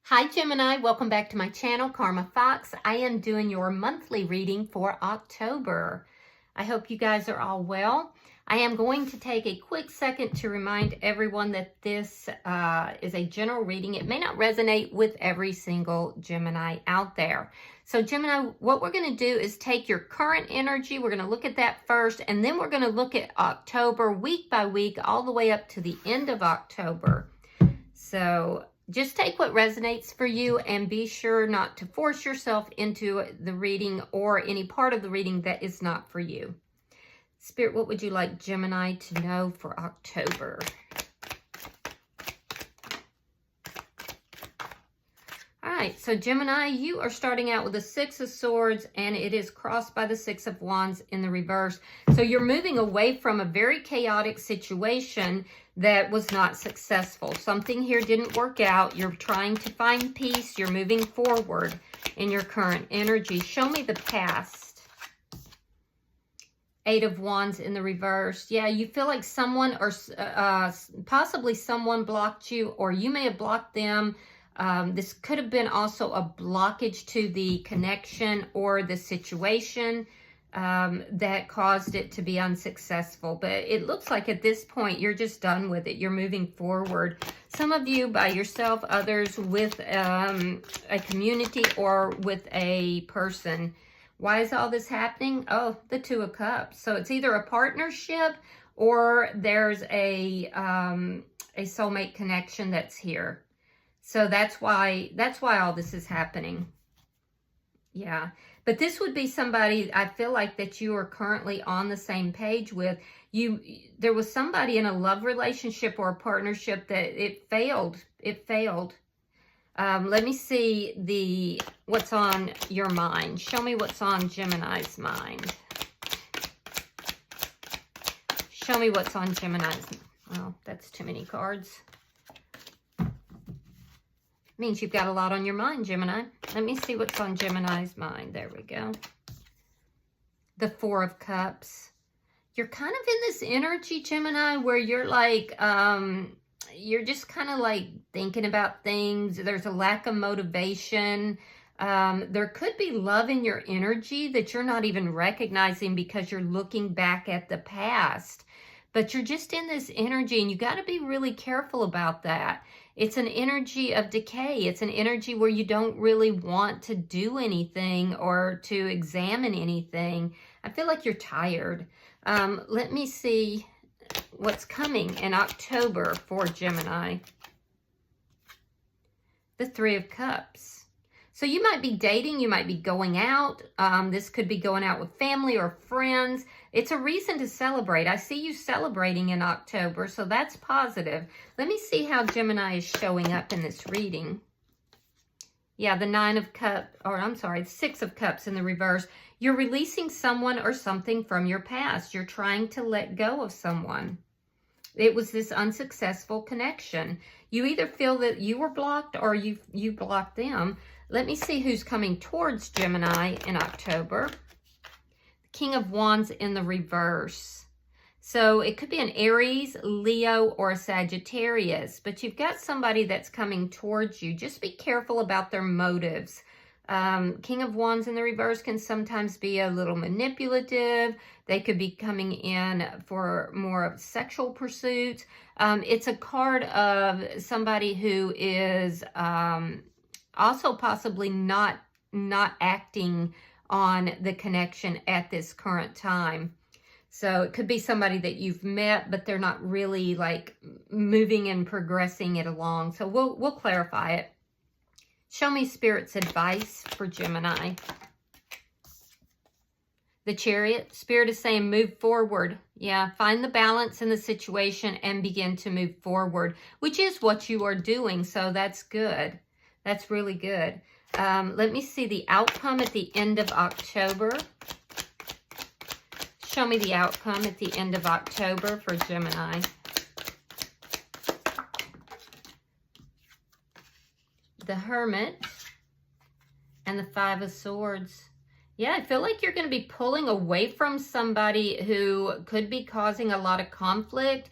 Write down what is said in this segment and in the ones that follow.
Hi Gemini, welcome back to my channel, Karma Fox. I am doing your monthly reading for October. I hope you guys are all well. I am going to take a quick second to remind everyone that this is a general reading. It may not resonate with every single Gemini out there. So Gemini, what we're going to do is take your current energy. We're going to look at that first, and then we're going to look at October week by week, all the way up to the end of October. So just take what resonates for you and be sure not to force yourself into the reading or any part of the reading that is not for you. Spirit, what would you like Gemini to know for October? All right, so Gemini, you are starting out with the Six of Swords, and it is crossed by the Six of Wands in the reverse. So you're moving away from a very chaotic situation that was not successful. Something here didn't work out. You're trying to find peace. You're moving forward in your current energy. Show me the past. Eight of Wands in the reverse. Yeah, you feel like someone or possibly someone blocked you, or you may have blocked them. This could have been also a blockage to the connection or the situation that caused it to be unsuccessful. But it looks like at this point, you're just done with it. You're moving forward. Some of you by yourself, others with a community or with a person. Why is all this happening? Oh, the Two of Cups. So it's either a partnership or there's a soulmate connection that's here. So that's why all this is happening. Yeah. But this would be somebody, I feel like, that you are currently on the same page with. There was somebody in a love relationship or a partnership that it failed. It failed. Let me see what's on your mind. Show me what's on Gemini's mind. Show me what's on Gemini's. Oh, that's too many cards. Means you've got a lot on your mind, Gemini. Let me see what's on Gemini's mind. There we go. The Four of Cups. You're kind of in this energy, Gemini, where you're like, you're just kind of like thinking about things. There's a lack of motivation. There could be love in your energy that you're not even recognizing because you're looking back at the past. But you're just in this energy, and you got to be really careful about that. It's an energy of decay. It's an energy where you don't really want to do anything or to examine anything. I feel like you're tired. Let me see what's coming in October for Gemini. The Three of Cups. So you might be dating, you might be going out. This could be going out with family or friends. It's a reason to celebrate. I see you celebrating in October, so that's positive. Let me see how Gemini is showing up in this reading. Yeah, the Nine of Cups, or I'm sorry, the Six of Cups in the reverse. You're releasing someone or something from your past. You're trying to let go of someone. It was this unsuccessful connection. You either feel that you were blocked or you blocked them. Let me see who's coming towards Gemini in October. King of Wands in the reverse. So it could be an Aries, Leo, or a Sagittarius, but you've got somebody that's coming towards you. Just be careful about their motives. King of Wands in the reverse can sometimes be a little manipulative. They could be coming in for more of sexual pursuits. It's a card of somebody who is also possibly not acting on the connection at this current time. So it could be somebody that you've met, but they're not really like moving and progressing it along. So we'll clarify it. Show me Spirit's advice for Gemini. The Chariot. Spirit is saying move forward. Yeah, find the balance in the situation and begin to move forward, which is what you are doing. So that's good. That's really good. Let me see the outcome at the end of October. Show me the outcome at the end of October for Gemini. The Hermit and the Five of Swords. Yeah, I feel like you're going to be pulling away from somebody who could be causing a lot of conflict.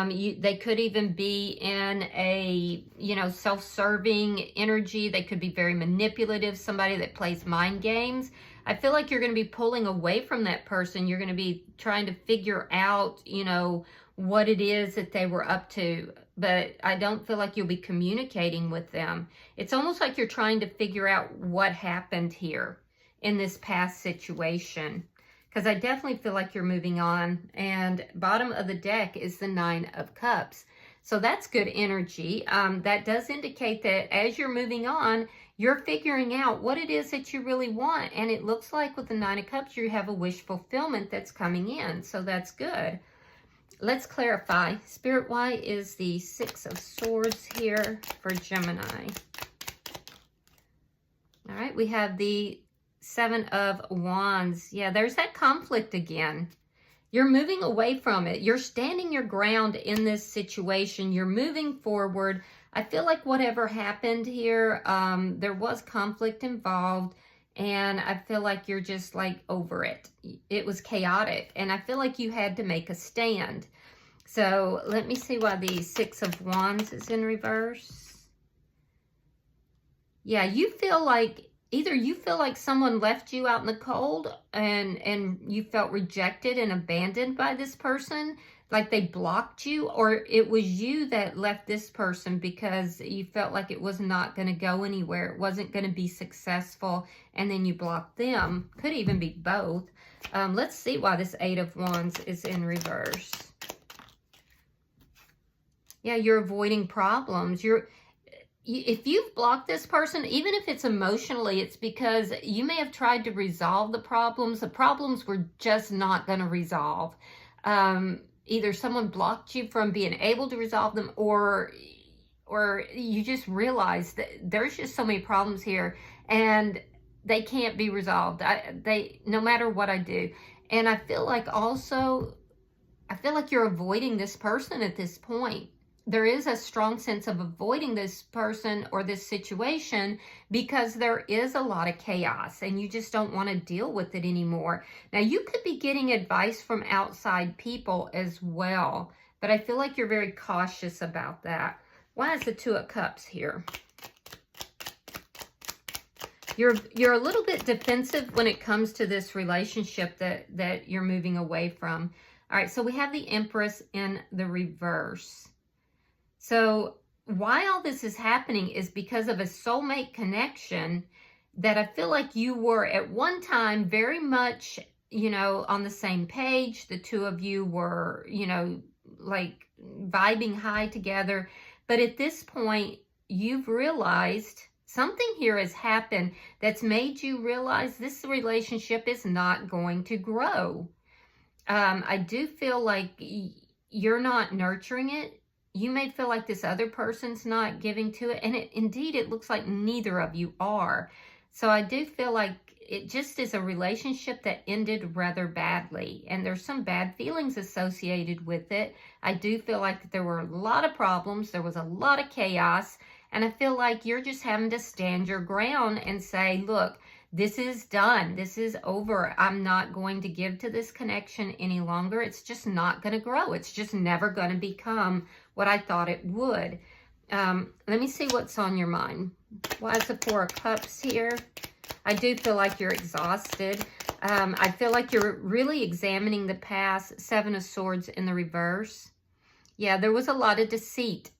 They could even be in a, self-serving energy. They could be very manipulative, somebody that plays mind games. I feel like you're going to be pulling away from that person. You're going to be trying to figure out, what it is that they were up to. But I don't feel like you'll be communicating with them. It's almost like you're trying to figure out what happened here in this past situation. Because I definitely feel like you're moving on. And bottom of the deck is the Nine of Cups. So that's good energy. That does indicate that as you're moving on, you're figuring out what it is that you really want. And it looks like with the Nine of Cups, you have a wish fulfillment that's coming in. So that's good. Let's clarify. Spirit, why is the Six of Swords here for Gemini? All right, we have the Seven of Wands. Yeah, there's that conflict again. You're moving away from it. You're standing your ground in this situation. You're moving forward. I feel like whatever happened here, there was conflict involved, and I feel like you're just like over it. It was chaotic, and I feel like you had to make a stand. So let me see why the Six of Wands is in reverse. Yeah, you feel like either you feel like someone left you out in the cold and you felt rejected and abandoned by this person, like they blocked you, or it was you that left this person because you felt like it was not going to go anywhere. It wasn't going to be successful, and then you blocked them. Could even be both. Let's see why this Eight of Wands is in reverse. Yeah, you're avoiding problems. If you've blocked this person, even if it's emotionally, it's because you may have tried to resolve the problems. The problems were just not going to resolve. Either someone blocked you from being able to resolve them, or you just realized that there's just so many problems here and they can't be resolved. No matter what I do. And I feel like you're avoiding this person at this point. There is a strong sense of avoiding this person or this situation because there is a lot of chaos and you just don't want to deal with it anymore. Now, you could be getting advice from outside people as well, but I feel like you're very cautious about that. Why is the Two of Cups here? You're a little bit defensive when it comes to this relationship that you're moving away from. All right, so we have the Empress in the reverse. So why all this is happening is because of a soulmate connection that I feel like you were at one time very much, on the same page. The two of you were, like vibing high together. But at this point, you've realized something here has happened that's made you realize this relationship is not going to grow. I do feel like you're not nurturing it. You may feel like this other person's not giving to it. And indeed, it looks like neither of you are. So I do feel like it just is a relationship that ended rather badly. And there's some bad feelings associated with it. I do feel like there were a lot of problems. There was a lot of chaos. And I feel like you're just having to stand your ground and say, look, this is done. This is over. I'm not going to give to this connection any longer. It's just not going to grow. It's just never going to become what I thought it would. Let me see what's on your mind. Why is the Four of Cups here? I do feel like you're exhausted. I feel like you're really examining the past. Seven of Swords in the reverse. Yeah, there was a lot of deceit.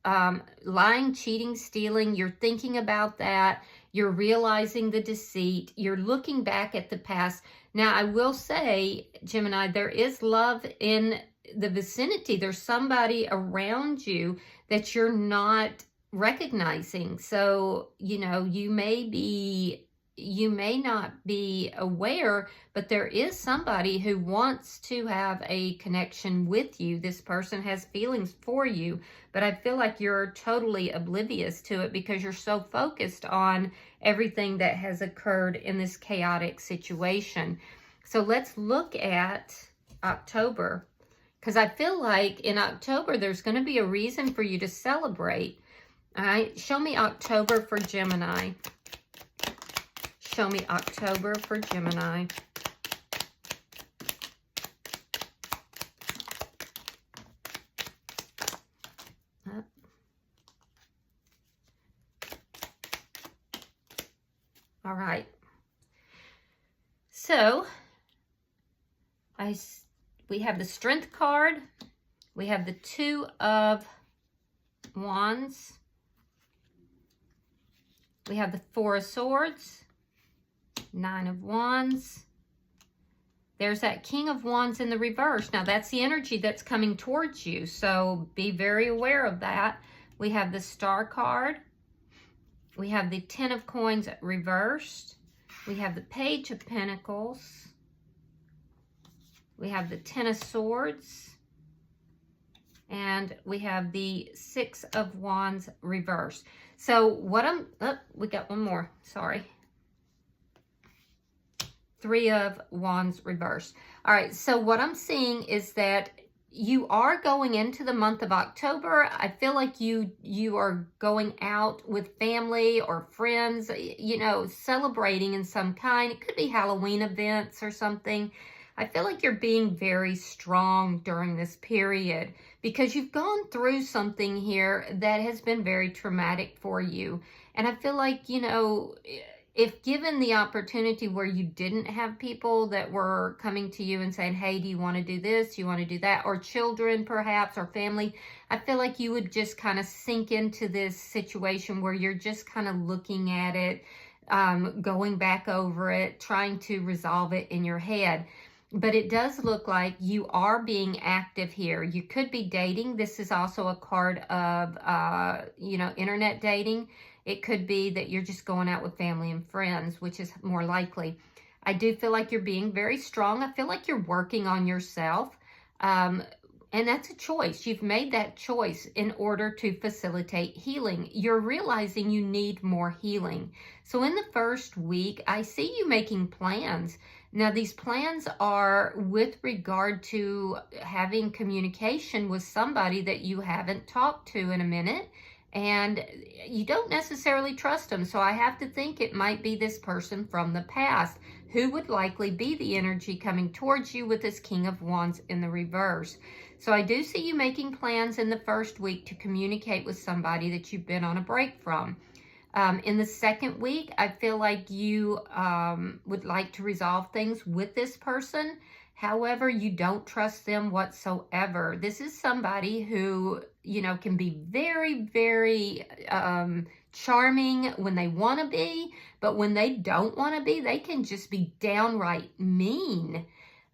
Lying, cheating, stealing. You're thinking about that. You're realizing the deceit. You're looking back at the past. Now, I will say, Gemini, there is love in the vicinity. There's somebody around you that you're not recognizing. So, you may not be aware, but there is somebody who wants to have a connection with you. This person has feelings for you, but I feel like you're totally oblivious to it because you're so focused on everything that has occurred in this chaotic situation. So let's look at October, because I feel like in October, there's going to be a reason for you to celebrate. All right, show me October for Gemini. Show me October for Gemini. All right. So, we have the Strength card. We have the Two of Wands. We have the Four of Swords. Nine of Wands. There's that King of Wands in the reverse. Now, that's the energy that's coming towards you, so be very aware of that. We have the Star card. We have the Ten of Coins reversed. We have the Page of Pentacles. We have the Ten of Swords. And we have the Six of Wands reversed. So what we got one more, sorry. Three of Wands reversed. All right, so what I'm seeing is that you are going into the month of October. I feel like you are going out with family or friends, you know, celebrating in some kind. It could be Halloween events or something. I feel like you're being very strong during this period because you've gone through something here that has been very traumatic for you. And I feel like, you know, if given the opportunity where you didn't have people that were coming to you and saying, hey, do you want to do this? Do you want to do that? Or children perhaps, or family, I feel like you would just kind of sink into this situation where you're just kind of looking at it, going back over it, trying to resolve it in your head. But it does look like you are being active here. You could be dating. This is also a card of, you know, internet dating. It could be that you're just going out with family and friends, which is more likely. I do feel like you're being very strong. I feel like you're working on yourself. And that's a choice. You've made that choice in order to facilitate healing. You're realizing you need more healing. So in the first week, I see you making plans. Now, these plans are with regard to having communication with somebody that you haven't talked to in a minute. And you don't necessarily trust them. So I have to think it might be this person from the past who would likely be the energy coming towards you with this King of Wands in the reverse. So I do see you making plans in the first week to communicate with somebody that you've been on a break from. In the second week, I feel like you would like to resolve things with this person. However, you don't trust them whatsoever. This is somebody who, you know, can be very, very charming when they want to be, but when they don't want to be, they can just be downright mean.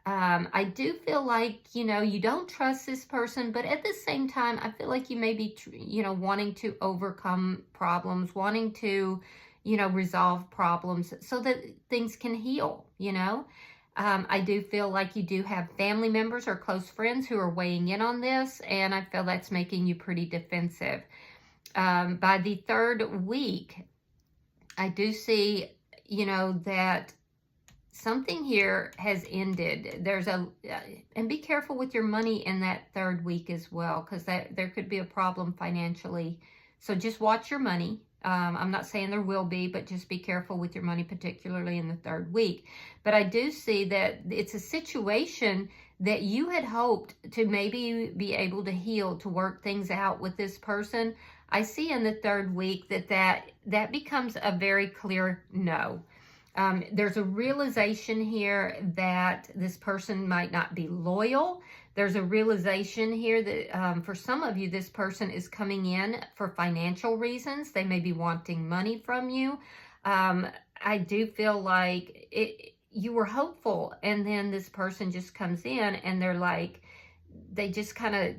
I do feel like, you know, you don't trust this person, but at the same time, I feel like you may be, you know, wanting to overcome problems, wanting to, you know, resolve problems so that things can heal, you know. I do feel like you do have family members or close friends who are weighing in on this, and I feel that's making you pretty defensive. By the third week, I do see, you know, that something here has ended. There's and be careful with your money in that third week as well, because there could be a problem financially. So just watch your money. I'm not saying there will be, but just be careful with your money, particularly in the third week. But I do see that it's a situation that you had hoped to maybe be able to heal, to work things out with this person. I see in the third week that becomes a very clear no. There's a realization here that this person might not be loyal. There's a realization here that for some of you, this person is coming in for financial reasons. They may be wanting money from you. I do feel like you were hopeful, and then this person just comes in and they're like, they just kind of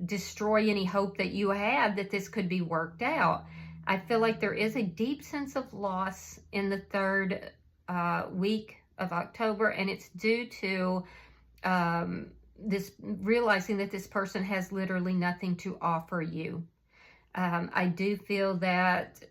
destroy any hope that you had that this could be worked out. I feel like there is a deep sense of loss in the third week of October, and it's due to this realizing that this person has literally nothing to offer you. I do feel that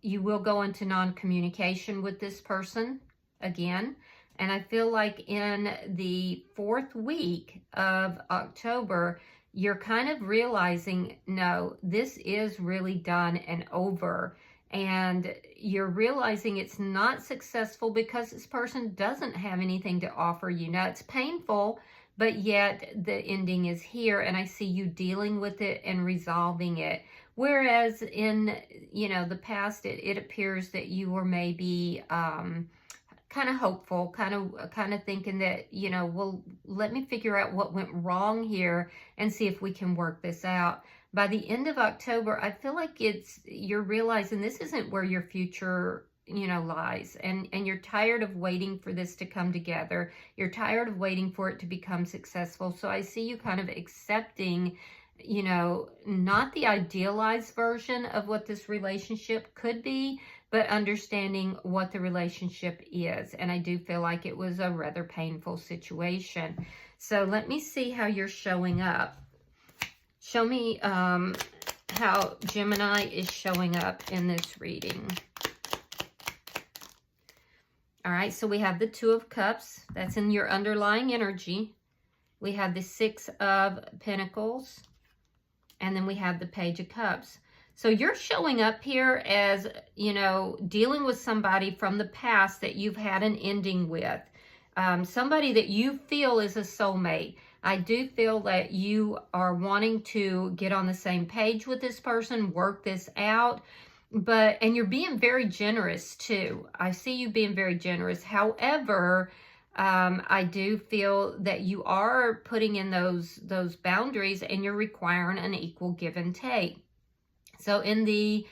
you will go into non-communication with this person again. And I feel like in the fourth week of October, you're kind of realizing, no, this is really done and over. And you're realizing it's not successful because this person doesn't have anything to offer you. Now, it's painful, but yet the ending is here, and I see you dealing with it and resolving it. Whereas in, you know, the past, it appears that you were maybe kind of hopeful, kind of thinking that, you know, well, let me figure out what went wrong here and see if we can work this out. By the end of October, I feel like you're realizing this isn't where your future, you know, lies, and you're tired of waiting for this to come together. You're tired of waiting for it to become successful. So I see you kind of accepting, you know, not the idealized version of what this relationship could be, but understanding what the relationship is. And I do feel like it was a rather painful situation. So let me see how you're showing up. Show me how Gemini is showing up in this reading. All right, so we have the Two of Cups. That's in your underlying energy. We have the Six of Pentacles. And then we have the Page of Cups. So you're showing up here as, you know, dealing with somebody from the past that you've had an ending with. Somebody that you feel is a soulmate. I do feel that you are wanting to get on the same page with this person, work this out. And you're being very generous too. I see you being very generous. However, I do feel that you are putting in those boundaries, and you're requiring an equal give and take. So in the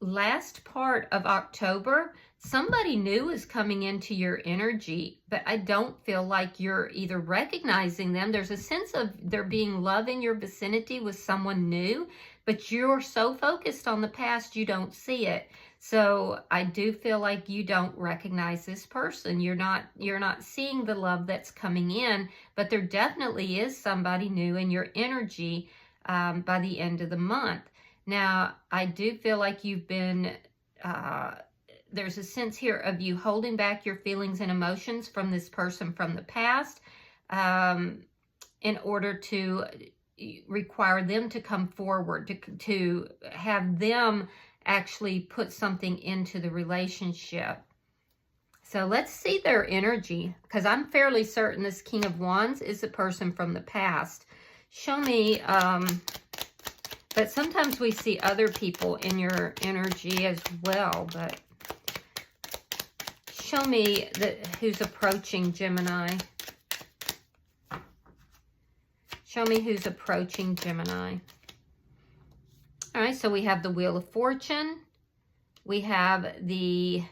last part of October, somebody new is coming into your energy, but I don't feel like you're either recognizing them. There's a sense of there being love in your vicinity with someone new, but you're so focused on the past, you don't see it. So I do feel like you don't recognize this person. You're not seeing the love that's coming in, but there definitely is somebody new in your energy by the end of the month. Now, I do feel like you've been, there's a sense here of you holding back your feelings and emotions from this person from the past in order to require them to come forward, to have them actually put something into the relationship. So let's see their energy, because I'm fairly certain this King of Wands is a person from the past. Show me, but sometimes we see other people in your energy as well, but show me who's approaching Gemini. Show me who's approaching Gemini. All right, so we have the Wheel of Fortune. We have the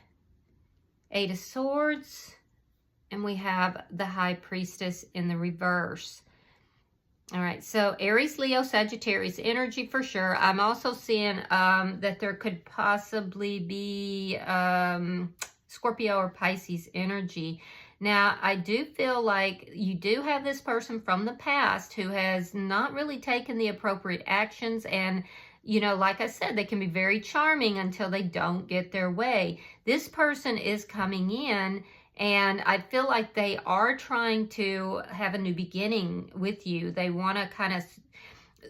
Eight of Swords. And we have the High Priestess in the reverse. All right, so Aries, Leo, Sagittarius energy for sure. I'm also seeing that there could possibly be Scorpio or Pisces energy. Now, I do feel like you do have this person from the past who has not really taken the appropriate actions, and, you know, like I said, they can be very charming until they don't get their way. This person is coming in, and I feel like they are trying to have a new beginning with you. They want to kind of,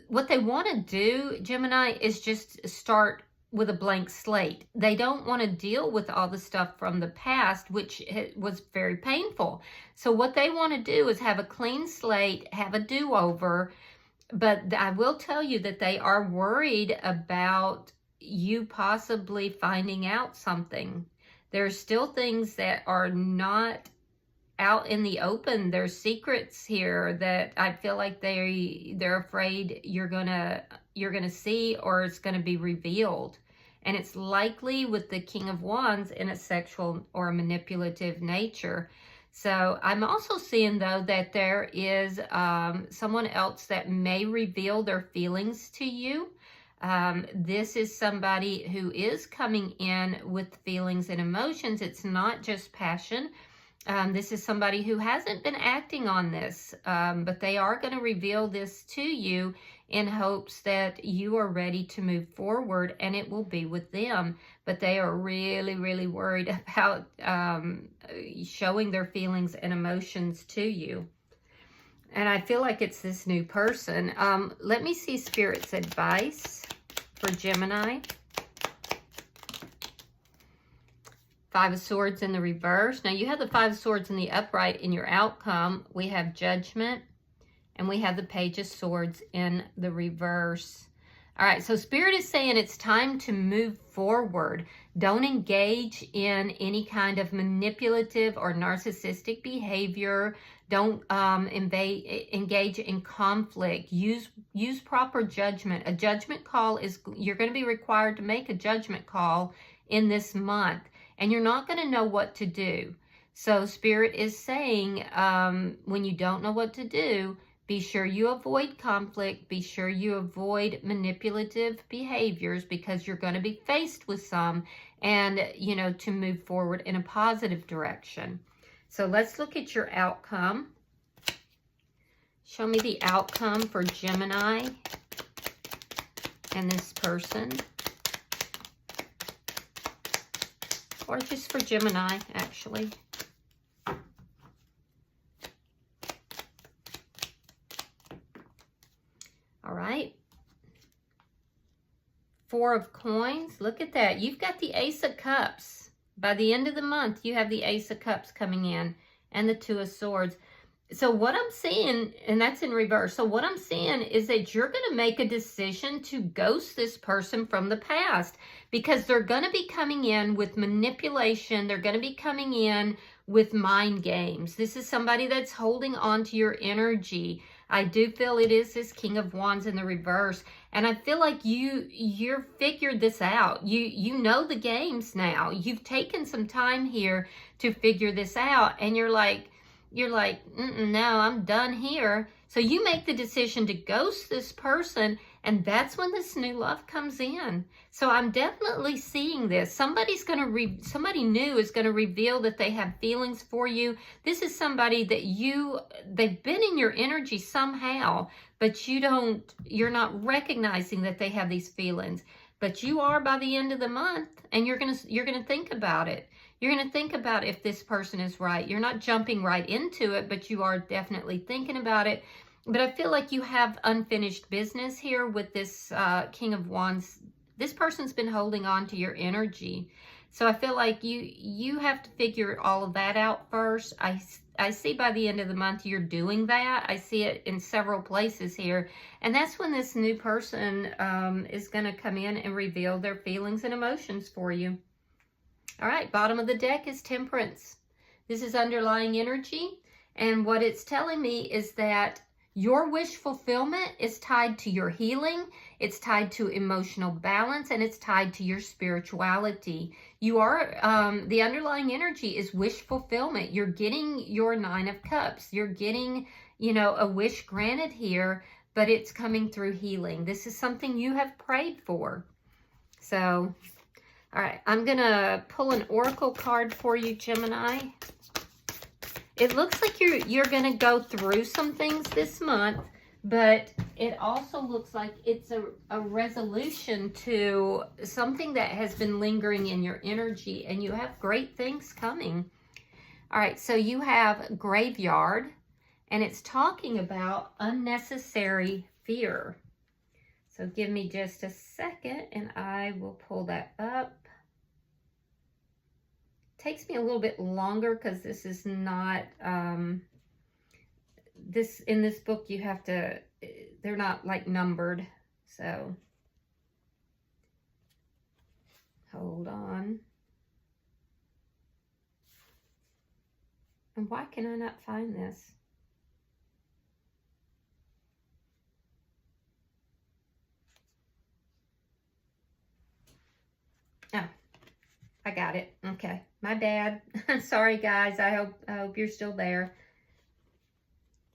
what they want to do, Gemini, is just start with a blank slate. They don't want to deal with all the stuff from the past, which was very painful. So what they want to do is have a clean slate, have a do-over. But I will tell you that they are worried about you possibly finding out something. There's still things that are not out in the open. There's secrets here that I feel like they're afraid you're gonna see, or it's gonna be revealed. And it's likely with the King of Wands in a sexual or a manipulative nature. So I'm also seeing, though, that there is someone else that may reveal their feelings to you. This is somebody who is coming in with feelings and emotions. It's not just passion. This is somebody who hasn't been acting on this, but they are going to reveal this to you in hopes that you are ready to move forward, and it will be with them. But they are really, really worried about showing their feelings and emotions to you. And I feel like it's this new person. Let me see Spirit's advice for Gemini. Five of Swords in the reverse. Now, you have the Five of Swords in the upright in your outcome. We have Judgment, And we have the Page of Swords in the reverse. All right, so Spirit is saying it's time to move forward. Don't engage in any kind of manipulative or narcissistic behavior. Don't engage in conflict. Use proper judgment. A judgment call is, you're going to be required to make a judgment call in this month, and you're not going to know what to do. So Spirit is saying when you don't know what to do, be sure you avoid conflict. Be sure you avoid manipulative behaviors, because you're going to be faced with some, and, you know, to move forward in a positive direction. So let's look at your outcome. Show me the outcome for Gemini and this person. Or just for Gemini, actually. All right. Four of Coins. Look at that. You've got the Ace of Cups. By the end of the month, you have the Ace of Cups coming in and the Two of Swords. So what I'm seeing, and that's in reverse. So what I'm seeing is that you're going to make a decision to ghost this person from the past, because they're going to be coming in with manipulation. They're going to be coming in with mind games. This is somebody that's holding on to your energy. I do feel it is this King of Wands in the reverse. And I feel like you're figured this out. You know the games now. You've taken some time here to figure this out. And you're like, no, I'm done here. So you make the decision to ghost this person, and that's when this new love comes in. So I'm definitely seeing this. Somebody new is going to reveal that they have feelings for you. This is somebody that they've been in your energy somehow, but you're not recognizing that they have these feelings. But you are by the end of the month, and you're going to think about it. You're going to think about if this person is right. You're not jumping right into it, but you are definitely thinking about it. But I feel like you have unfinished business here with this King of Wands. This person's been holding on to your energy. So I feel like you have to figure all of that out first. I see by the end of the month you're doing that. I see it in several places here. And that's when this new person is going to come in and reveal their feelings and emotions for you. All right, bottom of the deck is Temperance. This is underlying energy. And what it's telling me is that your wish fulfillment is tied to your healing. It's tied to emotional balance, and it's tied to your spirituality. You are, the underlying energy is wish fulfillment. You're getting your Nine of Cups. You're getting, you know, a wish granted here, but it's coming through healing. This is something you have prayed for. So, all right, I'm going to pull an oracle card for you, Gemini. It looks like you're going to go through some things this month, but it also looks like it's a resolution to something that has been lingering in your energy, and you have great things coming. All right, so you have Graveyard, and it's talking about unnecessary fear. So give me just a second, and I will pull that up. Takes me a little bit longer because this is not in this book you have to, they're not like numbered, so hold on. And why can I not find this? Oh, I got it. Okay. My bad. Sorry, guys. I hope you're still there.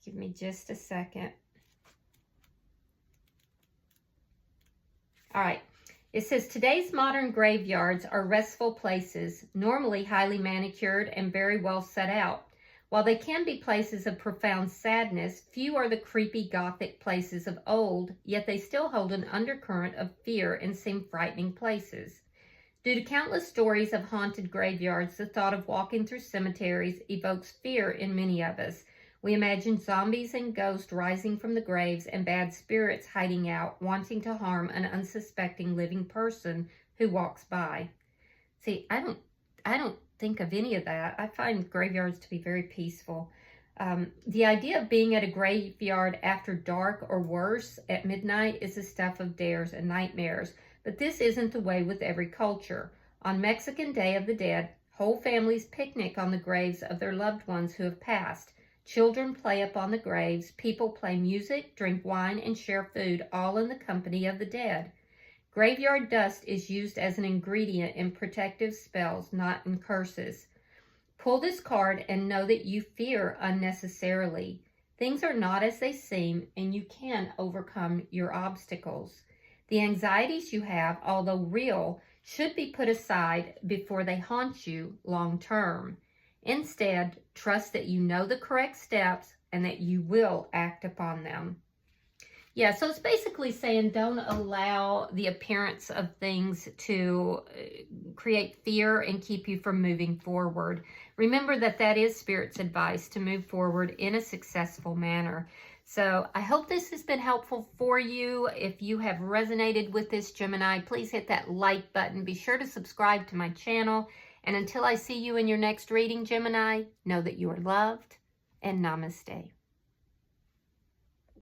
Give me just a second. All right. It says, today's modern graveyards are restful places, normally highly manicured and very well set out. While they can be places of profound sadness, few are the creepy Gothic places of old, yet they still hold an undercurrent of fear and seem frightening places. Due to countless stories of haunted graveyards, the thought of walking through cemeteries evokes fear in many of us. We imagine zombies and ghosts rising from the graves and bad spirits hiding out, wanting to harm an unsuspecting living person who walks by. See, I don't think of any of that. I find graveyards to be very peaceful. The idea of being at a graveyard after dark or worse at midnight is the stuff of dares and nightmares. But this isn't the way with every culture. On Mexican Day of the Dead, whole families picnic on the graves of their loved ones who have passed. Children play upon the graves, people play music, drink wine, and share food, all in the company of the dead. Graveyard dust is used as an ingredient in protective spells, not in curses. Pull this card and know that you fear unnecessarily. Things are not as they seem, and you can overcome your obstacles. The anxieties you have, although real, should be put aside before they haunt you long term. Instead, trust that you know the correct steps and that you will act upon them. Yeah, so it's basically saying don't allow the appearance of things to create fear and keep you from moving forward. Remember that that is Spirit's advice, to move forward in a successful manner. So I hope this has been helpful for you. If you have resonated with this, Gemini, please hit that like button. Be sure to subscribe to my channel. And until I see you in your next reading, Gemini, know that you are loved, and namaste.